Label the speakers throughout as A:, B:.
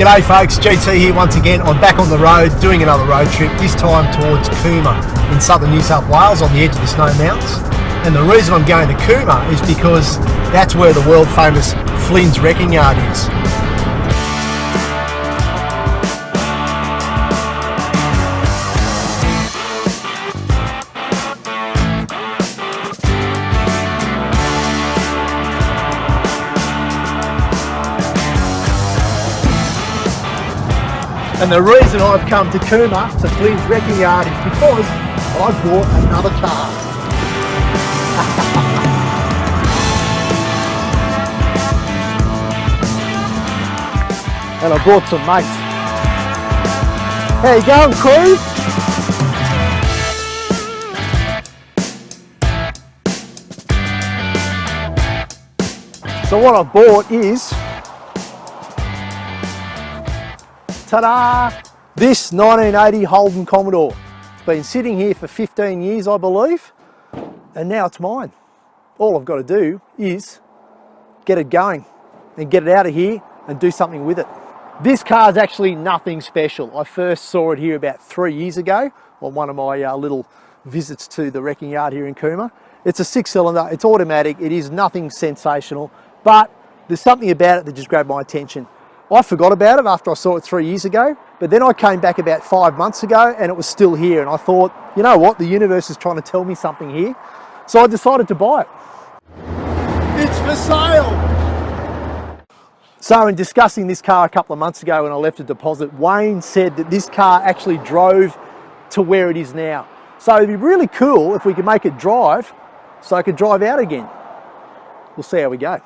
A: G'day folks, GT here once again. I'm back on the road doing another road trip, this time towards Cooma in southern New South Wales on the edge of the Snow Mountains. And the reason I'm going to Cooma is because that's where the world famous Flynn's wrecking yard is. And the reason I've come to Cooma, to Flynn's wrecking yard, is because I bought another car. And I brought some mates. How you going, crew? So what I've bought is, ta-da! This 1980 Holden Commodore. It's been sitting here for 15 years, I believe, and now it's mine. All I've got to do is get it going and get it out of here and do something with it. This car is actually nothing special. I first saw it here about 3 years ago on one of my little visits to the wrecking yard here in Cooma. It's a 6-cylinder, it's automatic, it is nothing sensational, but there's something about it that just grabbed my attention. I forgot about it after I saw it 3 years ago, but then I came back about 5 months ago and it was still here, and I thought, you know what, the universe is trying to tell me something here. So I decided to buy it. It's for sale! So in discussing this car a couple of months ago when I left a deposit, Wayne said that this car actually drove to where it is now. So it'd be really cool if we could make it drive so I could drive out again. We'll see how we go.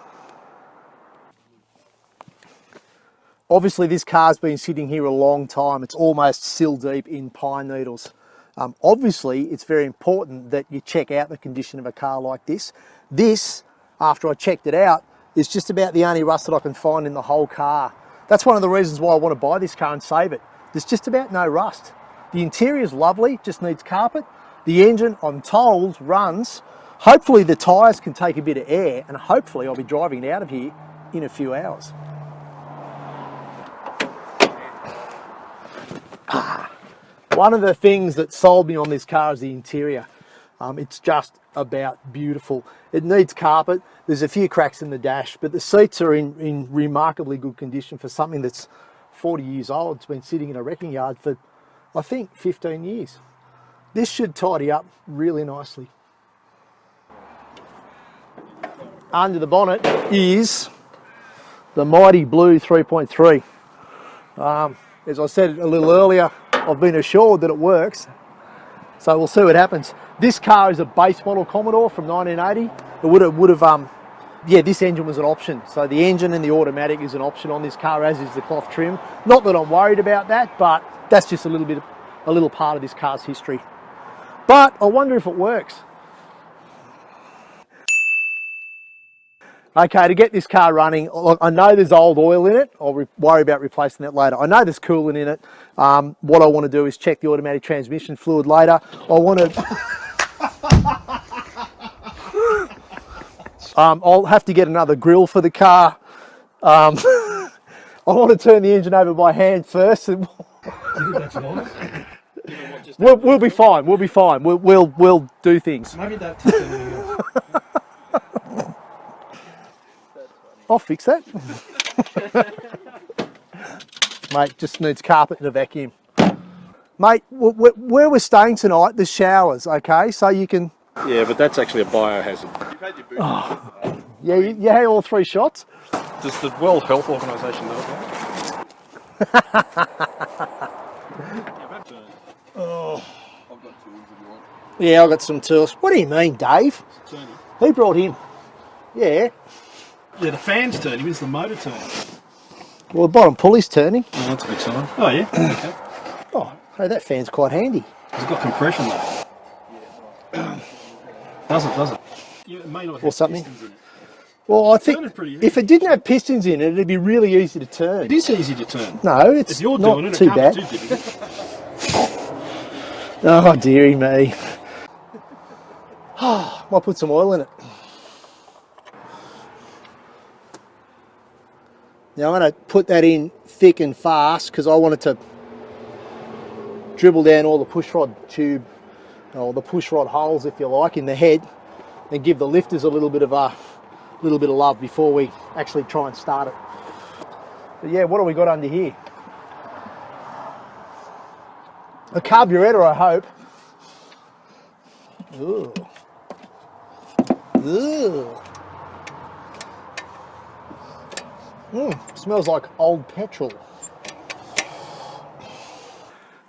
A: Obviously this car's been sitting here a long time. It's almost sill deep in pine needles. Obviously it's very important that you check out the condition of a car like this. This, after I checked it out, is just about the only rust that I can find in the whole car. That's one of the reasons why I want to buy this car and save it. There's just about no rust. The interior's lovely, just needs carpet. The engine, I'm told, runs. Hopefully the tyres can take a bit of air, and hopefully I'll be driving it out of here in a few hours. One of the things that sold me on this car is the interior. It's just about beautiful. It needs carpet. There's a few cracks in the dash, but the seats are in remarkably good condition for something that's 40 years old. It's been sitting in a wrecking yard for, I think, 15 years. This should tidy up really nicely. Under the bonnet is the mighty blue 3.3. As I said a little earlier, I've been assured that it works, so we'll see what happens. This car is a base model Commodore from 1980. It would have, yeah, this engine was an option. So the engine and the automatic is an option on this car, as is the cloth trim. Not that I'm worried about that, but that's just a little part of this car's history. But I wonder if it works. Okay, to get this car running, look, I know there's old oil in it. I'll worry about replacing that later. I know there's coolant in it. What I want to do is check the automatic transmission fluid later. I want to... I'll have to get another grill for the car. I want to turn the engine over by hand first. And we'll be fine. We'll be fine. We'll do things.
B: Maybe don't touch anything else.
A: I'll fix that. Mate, just needs carpet and a vacuum. Mate, where we're staying tonight, there's showers, okay? So you can...
C: Yeah, but that's actually a biohazard. You've had your boot.
A: Oh. Yeah, you had all 3 shots?
C: Does the World Health Organisation know about it?
A: Oh. I've got tools if you want. Yeah, I've got some tools. What do you mean, Dave?
B: Turning.
A: Who brought him? Yeah.
B: Yeah, the fan's turning, it's the motor turning.
A: Well, the bottom pulley's turning.
B: Oh, that's a good sign. Oh, yeah? Okay.
A: Oh, hey, that fan's quite handy.
B: It's got compression though. Does it? Yeah, it may not have
A: or something.
B: pistons in it.
A: Well, I think if it didn't have pistons in it, it'd be really easy to turn.
B: It is easy to turn.
A: No, it's
B: if you're
A: not
B: doing it,
A: too
B: it can't
A: bad.
B: Be too difficult.
A: Oh, dearie me. Might put some oil in it. Now I'm going to put that in thick and fast because I want it to dribble down all the pushrod tube, or the pushrod holes, if you like, in the head, and give the lifters a little bit of love before we actually try and start it. But yeah, what have we got under here? A carburetor, I hope. Ooh. Ooh. Smells like old petrol.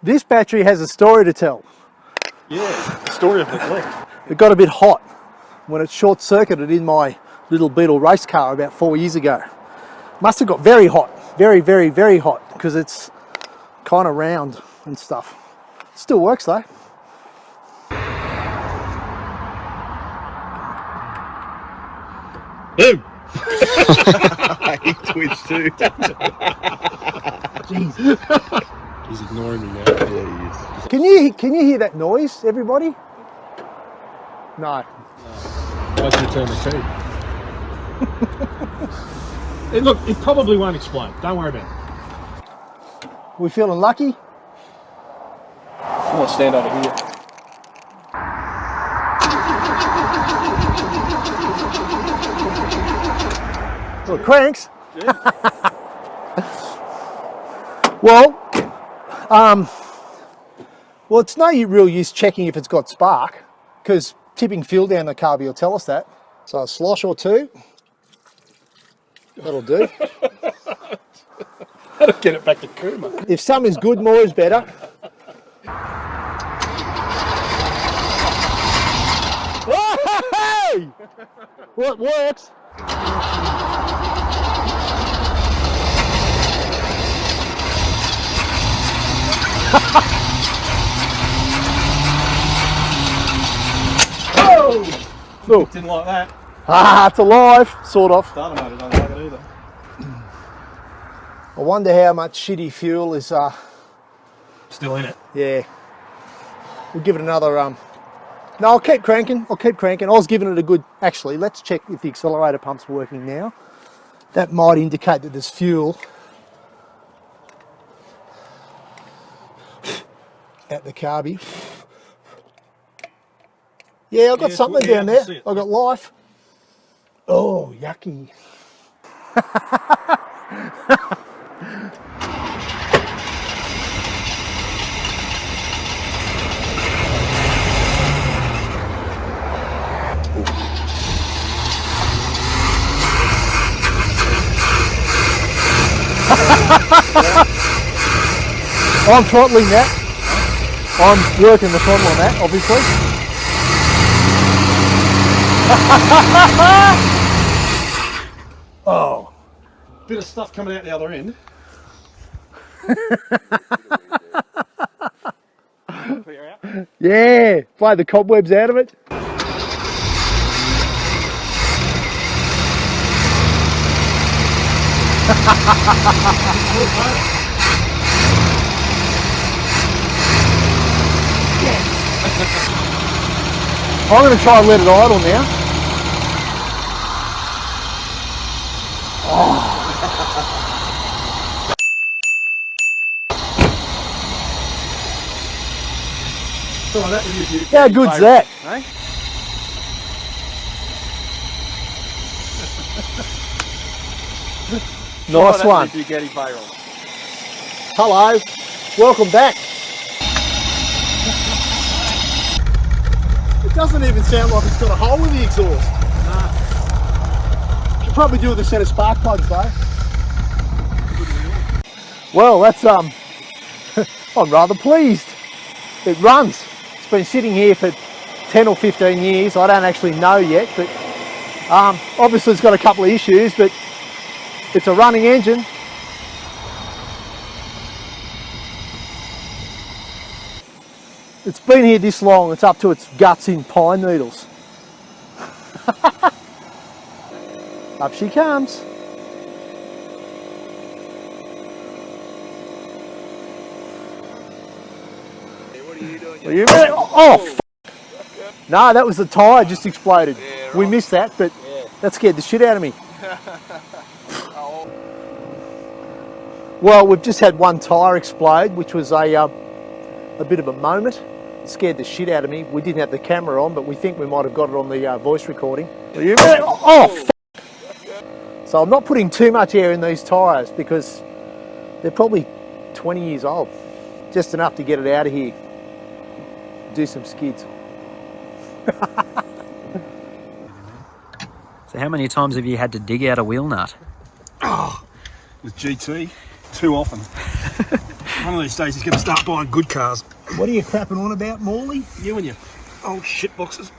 A: This battery has a story to tell.
C: Yeah, the story of neglect.
A: It got a bit hot when it short-circuited in my little Beetle race car about 4 years ago. Must have got very hot, very, very, very hot, because it's kind of round and stuff. Still works though.
C: Boom! He twitched too.
A: Jeez.
C: He's ignoring me now. Yeah, he is.
A: Can you hear that noise, everybody? No.
C: I should turn the key. Look, it probably won't explode. Don't worry about it.
A: We feeling lucky?
C: I'm gonna stand over here.
A: Well, cranks.
C: Yeah.
A: Well, it's no real use checking if it's got spark, because tipping fuel down the carb will tell us that. So a slosh or two, that'll do.
C: That'll get it back to Cooma.
A: If something's good, more is better. Hey! Well, it works.
C: Oh! Didn't like that.
A: Ah, it's alive, sort of.
C: Starter motor doesn't like it either.
A: I wonder how much shitty fuel is,
C: Still in it.
A: yeah. We'll give it another, no, I'll keep cranking, I was giving it a good, actually, let's check if the accelerator pump's working now. That might indicate that there's fuel at the carby. Yeah, I've got something down there. I've got life. Oh, yucky. I'm throttling that. I'm working the throttle on that, obviously. Oh.
C: Bit of stuff coming out the other end. Clear out.
A: Yeah, play the cobwebs out of it. I'm going to try and let it idle now.
C: So that would be a
A: How good's that?
C: Eh?
A: Nice one. Hello, welcome back. It doesn't even sound like it's got a hole in the exhaust.
C: Nah.
A: Should probably do with a set of spark plugs though. Well, that's I'm rather pleased. It runs. It's been sitting here for 10 or 15 years. I don't actually know yet, but obviously it's got a couple of issues, but it's a running engine. It's been here this long, it's up to its guts in pine needles. Up she comes.
D: What are you doing?
A: Are you ready? Oh, f no, that was the tyre just exploded.
D: Yeah, right.
A: We missed that, but
D: Yeah.
A: that scared the shit out of me. Well, we've just had one tyre explode, which was a bit of a moment. It scared the shit out of me. We didn't have the camera on, but we think we might have got it on the voice recording. Oh, f***. So I'm not putting too much air in these tyres because they're probably 20 years old. Just enough to get it out of here. Do some skids.
E: So how many times have you had to dig out a wheel nut?
B: With GT, too often. One of these days he's going to start buying good cars.
A: What are you crapping on about, Morley?
B: You and your old shit boxes.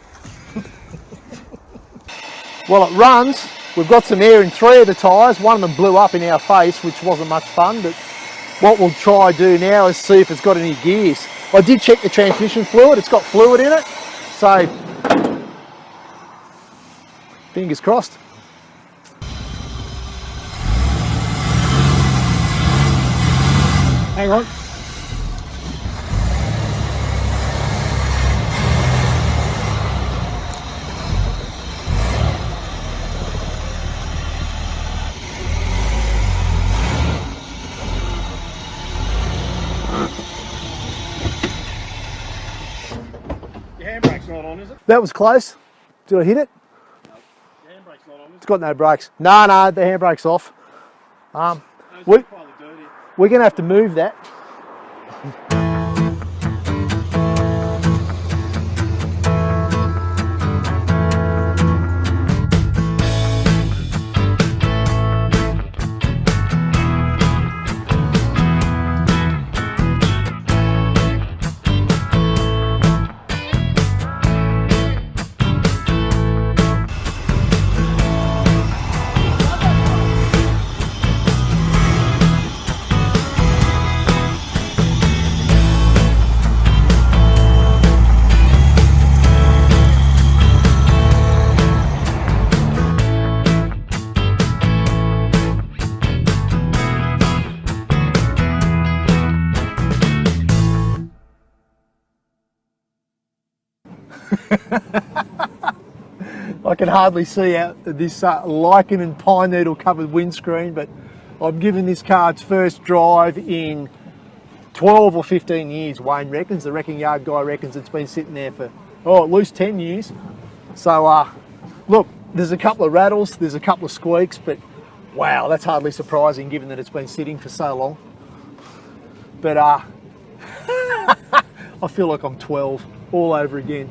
A: Well, it runs. We've got some air in 3 of the tyres. One of them blew up in our face, which wasn't much fun, but what we'll try to do now is see if it's got any gears. I did check the transmission fluid. It's got fluid in it, so fingers crossed.
B: Hang on. Your handbrake's not on, is it?
A: That was close. Did I hit it?
B: Your handbrake's not on, is
A: It's got no brakes. No, the handbrake's off. We,
B: Probably dirty.
A: we're going to have to move that. I can hardly see out this lichen and pine needle covered windscreen, but I'm giving this car its first drive in 12 or 15 years, Wayne reckons. The wrecking yard guy reckons it's been sitting there for, at least 10 years. So, look, there's a couple of rattles, there's a couple of squeaks, but wow, that's hardly surprising given that it's been sitting for so long. But I feel like I'm 12 all over again,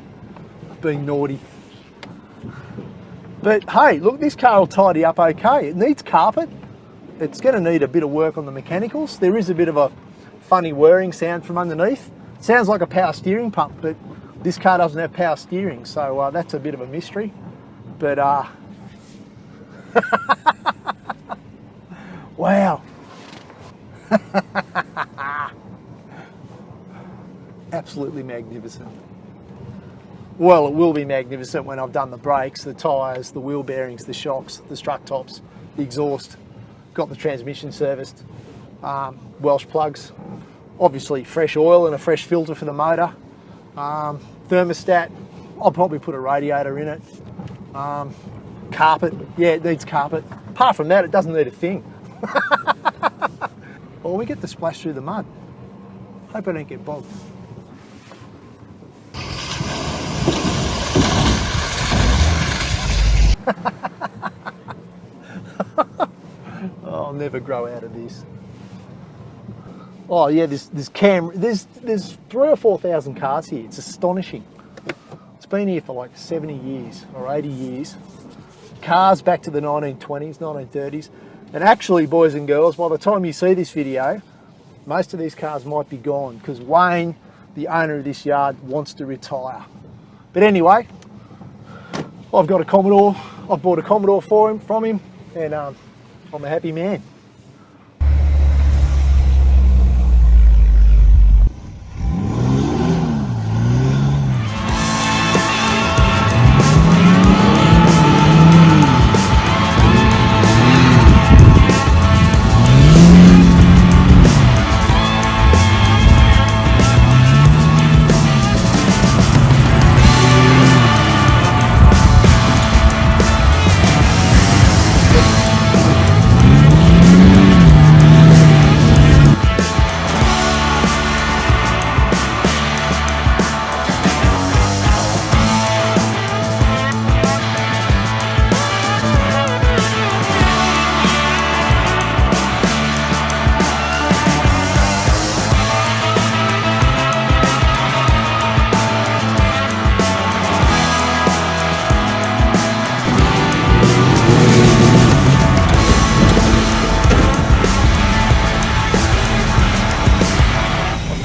A: being naughty. But hey, look, this car will tidy up okay. It needs carpet. It's going to need a bit of work on the mechanicals. There is a bit of a funny whirring sound from underneath. It sounds like a power steering pump, but this car doesn't have power steering, so that's a bit of a mystery. But wow. Absolutely magnificent. Well, it will be magnificent when I've done the brakes, the tyres, the wheel bearings, the shocks, the strut tops, the exhaust, got the transmission serviced, Welsh plugs, obviously fresh oil and a fresh filter for the motor, thermostat, I'll probably put a radiator in it, carpet, yeah, it needs carpet. Apart from that, it doesn't need a thing. Well, we get to splash through the mud. Hope I don't get bogged. I'll never grow out of this. Oh yeah, there's 3,000 or 4,000 cars here. It's astonishing. It's been here for like 70 years or 80 years. Cars back to the 1920s, 1930s. And actually, boys and girls, by the time you see this video, most of these cars might be gone because Wayne, the owner of this yard, wants to retire. But anyway, I've got a Commodore. I've bought a Commodore from him, and I'm a happy man.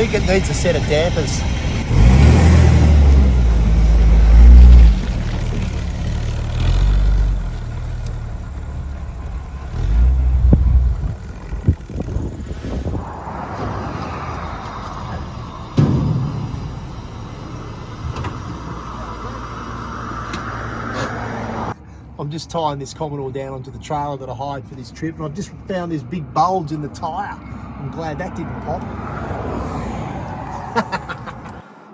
A: think it needs a set of dampers. I'm just tying this Commodore down onto the trailer that I hired for this trip, and I've just found this big bulge in the tyre. I'm glad that didn't pop.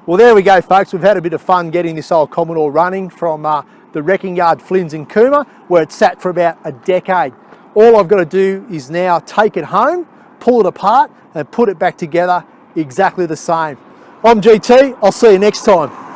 A: Well, there we go, folks. We've had a bit of fun getting this old Commodore running from the wrecking yard Flynn's in Cooma, where it's sat for about a decade. All I've got to do is now take it home, pull it apart, and put it back together exactly the same. I'm GT. I'll see you next time.